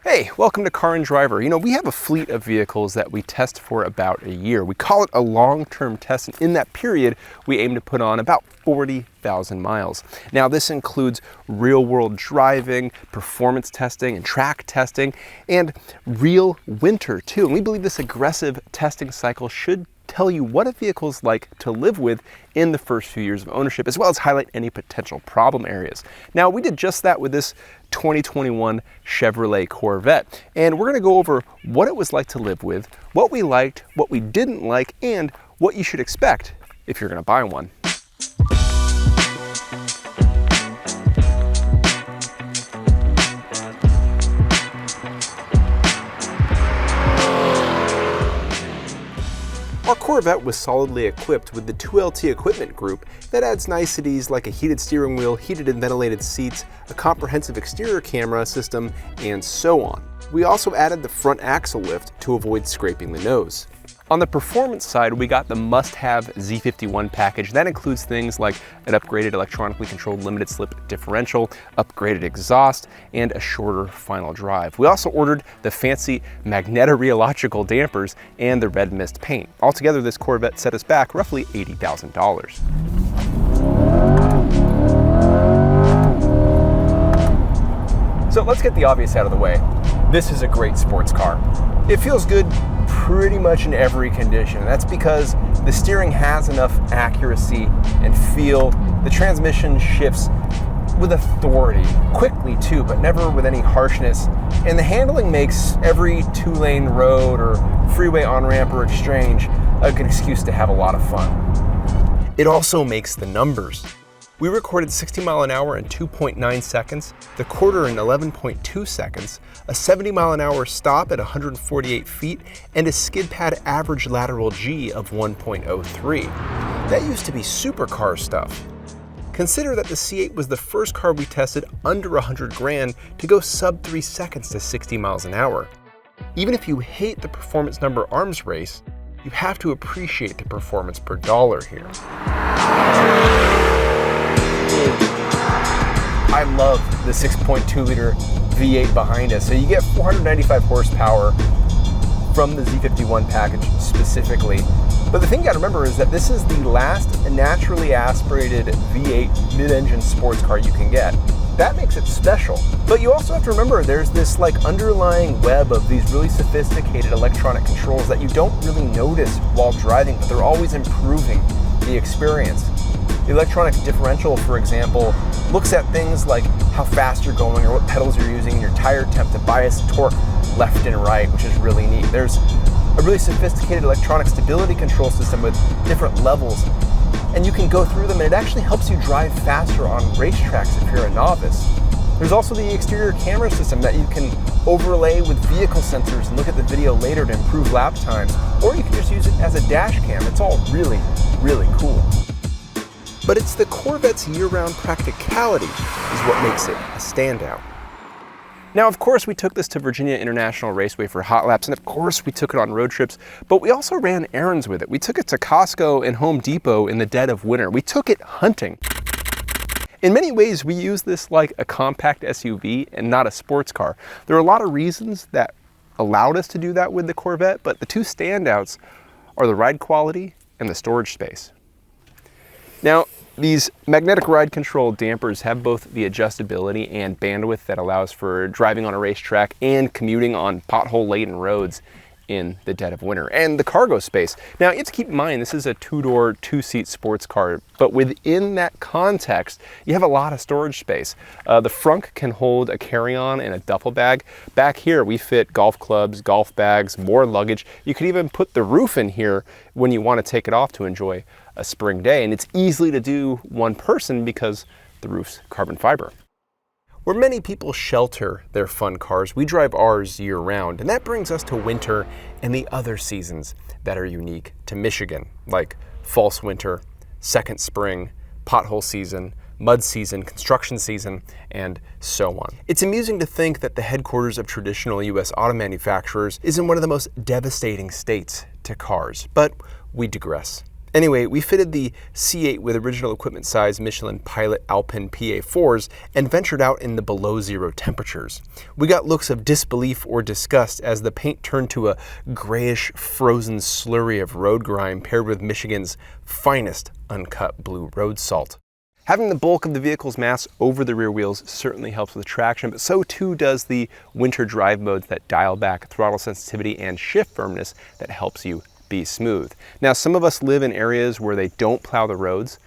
Hey, welcome to Car and Driver. You know, we have a fleet of vehicles that we test for about a year. We call it a long-term test, and in that period, we aim to put on about 40,000 miles. Now, this includes real-world driving, performance testing, and track testing, and real winter, too. And we believe this aggressive testing cycle should tell you what a vehicle is like to live with in the first few years of ownership, as well as highlight any potential problem areas. Now, we did just that with this 2021 Chevrolet Corvette, and we're going to go over what it was like to live with, what we liked, what we didn't like, and what you should expect if you're going to buy one. Our Corvette was solidly equipped with the 2LT equipment group that adds niceties like a heated steering wheel, heated and ventilated seats, a comprehensive exterior camera system, and so on. We also added the front axle lift to avoid scraping the nose. On the performance side, we got the must-have Z51 package. That includes things like an upgraded electronically controlled limited slip differential, upgraded exhaust, and a shorter final drive. We also ordered the fancy magnetorheological dampers and the red mist paint. Altogether, this Corvette set us back roughly $80,000. So let's get the obvious out of the way. This is a great sports car. It feels good pretty much in every condition, and that's because the steering has enough accuracy and feel. The transmission shifts with authority, quickly too, but never with any harshness. And the handling makes every two-lane road or freeway on-ramp or exchange a good excuse to have a lot of fun. It also makes the numbers. We recorded 60 mile an hour in 2.9 seconds, the quarter in 11.2 seconds, a 70 mile an hour stop at 148 feet, and a skid pad average lateral G of 1.03. That used to be supercar stuff. Consider that the C8 was the first car we tested under 100 grand to go sub 3 seconds to 60 miles an hour. Even if you hate the performance number arms race, you have to appreciate the performance per dollar here. I love the 6.2 liter V8 behind us. So you get 495 horsepower from the Z51 package specifically. But the thing you gotta remember is that this is the last naturally aspirated V8 mid-engine sports car you can get. That makes it special. But you also have to remember there's this underlying web of these really sophisticated electronic controls that you don't really notice while driving, but they're always improving the experience. The electronic differential, for example, looks at things like how fast you're going or what pedals you're using and your tire temp to bias torque left and right, which is really neat. There's a really sophisticated electronic stability control system with different levels, and you can go through them, and it actually helps you drive faster on racetracks if you're a novice. There's also the exterior camera system that you can overlay with vehicle sensors and look at the video later to improve lap times, or you can just use it as a dash cam. It's all really, really cool. But it's the Corvette's year-round practicality is what makes it a standout. Now, of course, we took this to Virginia International Raceway for hot laps, and of course, we took it on road trips, but we also ran errands with it. We took it to Costco and Home Depot in the dead of winter. We took it hunting. In many ways, we use this like a compact SUV and not a sports car. There are a lot of reasons that allowed us to do that with the Corvette, but the two standouts are the ride quality and the storage space. Now, these magnetic ride control dampers have both the adjustability and bandwidth that allows for driving on a racetrack and commuting on pothole-laden roads in the dead of winter, and the cargo space. Now, you have to keep in mind, this is a two-door, two-seat sports car, but within that context, you have a lot of storage space. The front can hold a carry-on and a duffel bag. Back here, we fit golf clubs, golf bags, more luggage. You could even put the roof in here when you want to take it off to enjoy a spring day, and it's easily to do one person because the roof's carbon fiber. Where many people shelter their fun cars, we drive ours year-round, and that brings us to winter and the other seasons that are unique to Michigan, like false winter, second spring, pothole season, mud season, construction season, and so on. It's amusing to think that the headquarters of traditional US auto manufacturers is in one of the most devastating states to cars, but we digress. Anyway, we fitted the C8 with original equipment size Michelin Pilot Alpine PA4s and ventured out in the below zero temperatures. We got looks of disbelief or disgust as the paint turned to a grayish, frozen slurry of road grime paired with Michigan's finest uncut blue road salt. Having the bulk of the vehicle's mass over the rear wheels certainly helps with traction, but so too does the winter drive modes that dial back throttle sensitivity and shift firmness that helps you be smooth. Now, some of us live in areas where they don't plow the roads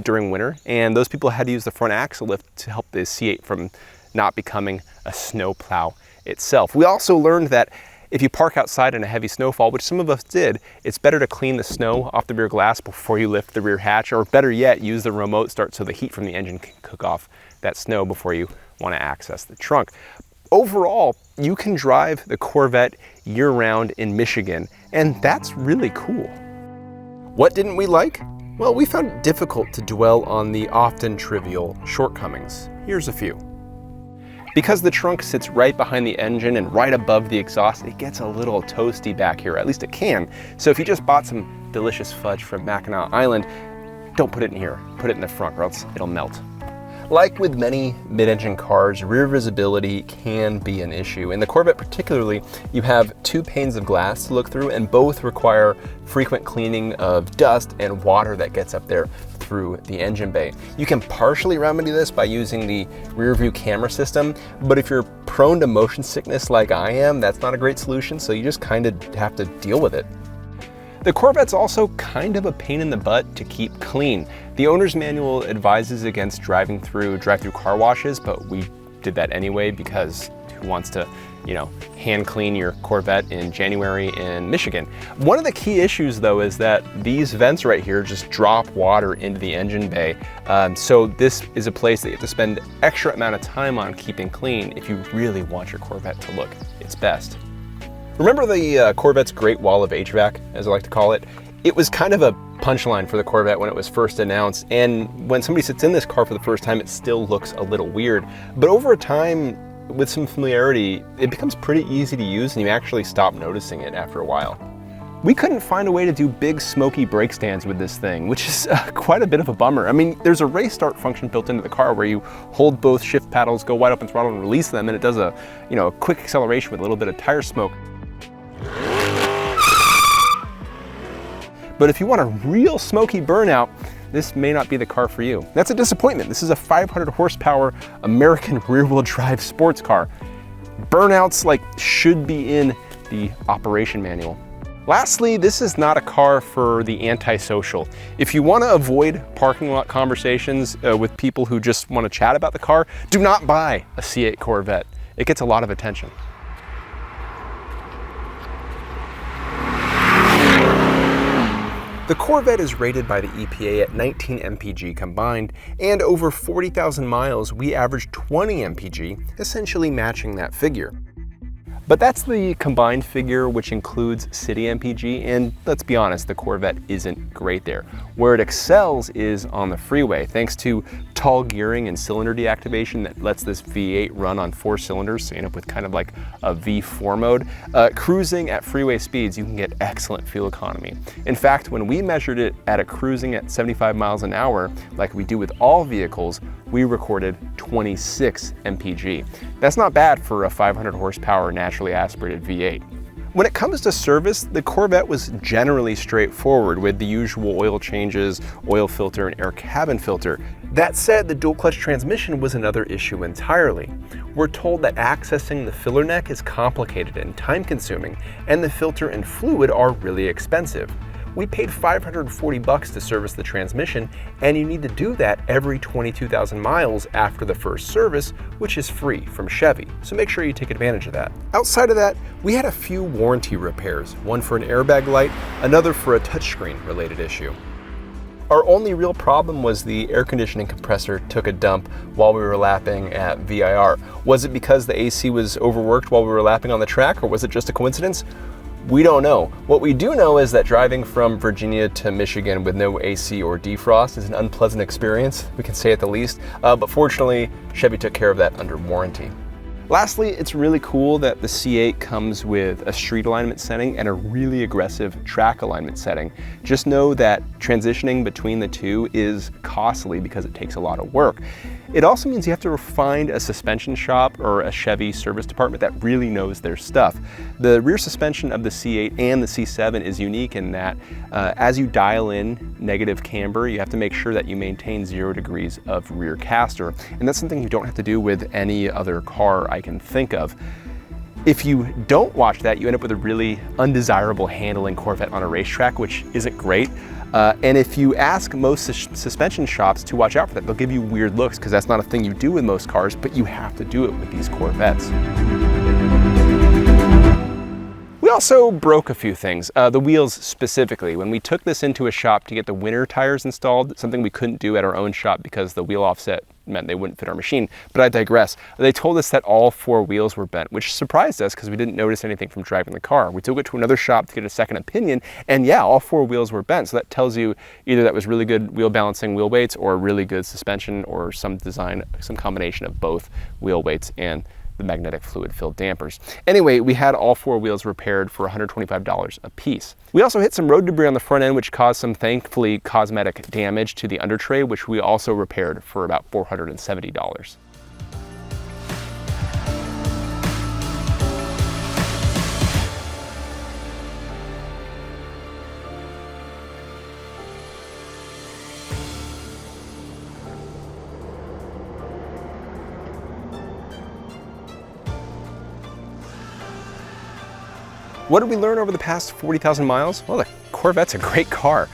during winter, and those people had to use the front axle lift to help the C8 from not becoming a snow plow itself. We also learned that if you park outside in a heavy snowfall, which some of us did, it's better to clean the snow off the rear glass before you lift the rear hatch, or better yet, use the remote start so the heat from the engine can cook off that snow before you want to access the trunk. Overall, you can drive the Corvette year-round in Michigan, and that's really cool. What didn't we like? Well, we found it difficult to dwell on the often trivial shortcomings. Here's a few. Because the trunk sits right behind the engine and right above the exhaust, it gets a little toasty back here, at least it can. So if you just bought some delicious fudge from Mackinac Island, don't put it in here, put it in the front or else it'll melt. Like with many mid-engine cars, rear visibility can be an issue. In the Corvette particularly, you have two panes of glass to look through, and both require frequent cleaning of dust and water that gets up there through the engine bay. You can partially remedy this by using the rear view camera system, but if you're prone to motion sickness like I am, that's not a great solution, so you just kind of have to deal with it. The Corvette's also kind of a pain in the butt to keep clean. The owner's manual advises against driving through drive-through car washes, but we did that anyway because who wants to, hand clean your Corvette in January in Michigan? One of the key issues though is that these vents right here just drop water into the engine bay. So this is a place that you have to spend extra amount of time on keeping clean if you really want your Corvette to look its best. Remember the Corvette's Great Wall of HVAC, as I like to call it? It was kind of a punchline for the Corvette when it was first announced, and when somebody sits in this car for the first time, it still looks a little weird. But over time, with some familiarity, it becomes pretty easy to use and you actually stop noticing it after a while. We couldn't find a way to do big smoky brake stands with this thing, which is quite a bit of a bummer. I mean, there's a race start function built into the car where you hold both shift paddles, go wide open throttle and release them, and it does a quick acceleration with a little bit of tire smoke. But if you want a real smoky burnout, this may not be the car for you. That's a disappointment. This is a 500 horsepower American rear-wheel drive sports car. Burnouts should be in the operation manual. Lastly, this is not a car for the antisocial. If you want to avoid parking lot conversations with people who just want to chat about the car, do not buy a C8 Corvette. It gets a lot of attention. The Corvette is rated by the EPA at 19 mpg combined, and over 40,000 miles, we average 20 mpg, essentially matching that figure. But that's the combined figure, which includes city mpg, and let's be honest, the Corvette isn't great there. Where it excels is on the freeway, thanks to tall gearing and cylinder deactivation that lets this V8 run on 4 cylinders, so you end up with kind of like a V4 mode. Cruising at freeway speeds, you can get excellent fuel economy. In fact, when we measured it at a cruising at 75 miles an hour, like we do with all vehicles, we recorded 26 mpg. That's not bad for a 500 horsepower naturally aspirated V8. When it comes to service, the Corvette was generally straightforward with the usual oil changes, oil filter, and air cabin filter. That said, the dual clutch transmission was another issue entirely. We're told that accessing the filler neck is complicated and time consuming, and the filter and fluid are really expensive. We paid $540 to service the transmission, and you need to do that every 22,000 miles after the first service, which is free from Chevy, so make sure you take advantage of that. Outside of that, we had a few warranty repairs, one for an airbag light, another for a touchscreen related issue. Our only real problem was the air conditioning compressor took a dump while we were lapping at VIR. Was it because the AC was overworked while we were lapping on the track, or was it just a coincidence? We don't know. What we do know is that driving from Virginia to Michigan with no AC or defrost is an unpleasant experience, we can say at the least, but fortunately, Chevy took care of that under warranty. Lastly, it's really cool that the C8 comes with a street alignment setting and a really aggressive track alignment setting. Just know that transitioning between the two is costly because it takes a lot of work. It also means you have to find a suspension shop or a Chevy service department that really knows their stuff. The rear suspension of the C8 and the C7 is unique in that as you dial in negative camber, you have to make sure that you maintain 0 degrees of rear caster. And that's something you don't have to do with any other car I can think of. If you don't watch that, you end up with a really undesirable handling Corvette on a racetrack, which isn't great. And if you ask most suspension shops to watch out for that, they'll give you weird looks because that's not a thing you do with most cars, but you have to do it with these Corvettes. We also broke a few things, the wheels specifically. When we took this into a shop to get the winter tires installed, something we couldn't do at our own shop because the wheel offset meant they wouldn't fit our machine, but I digress. They told us that all 4 wheels were bent, which surprised us because we didn't notice anything from driving the car. We took it to another shop to get a second opinion, and yeah, all 4 wheels were bent. So that tells you either that was really good wheel balancing wheel weights or really good suspension or some design, some combination of both wheel weights and the magnetic fluid filled dampers. Anyway, we had all 4 wheels repaired for $125 a piece. We also hit some road debris on the front end, which caused some, thankfully, cosmetic damage to the under tray, which we also repaired for about $470. What did we learn over the past 40,000 miles? Well, the Corvette's a great car.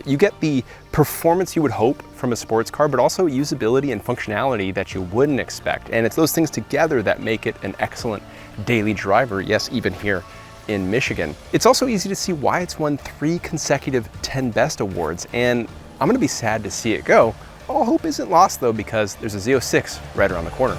You get the performance you would hope from a sports car, but also usability and functionality that you wouldn't expect. And it's those things together that make it an excellent daily driver, yes, even here in Michigan. It's also easy to see why it's won 3 consecutive 10 Best awards, and I'm gonna be sad to see it go. All hope isn't lost though, because there's a Z06 right around the corner.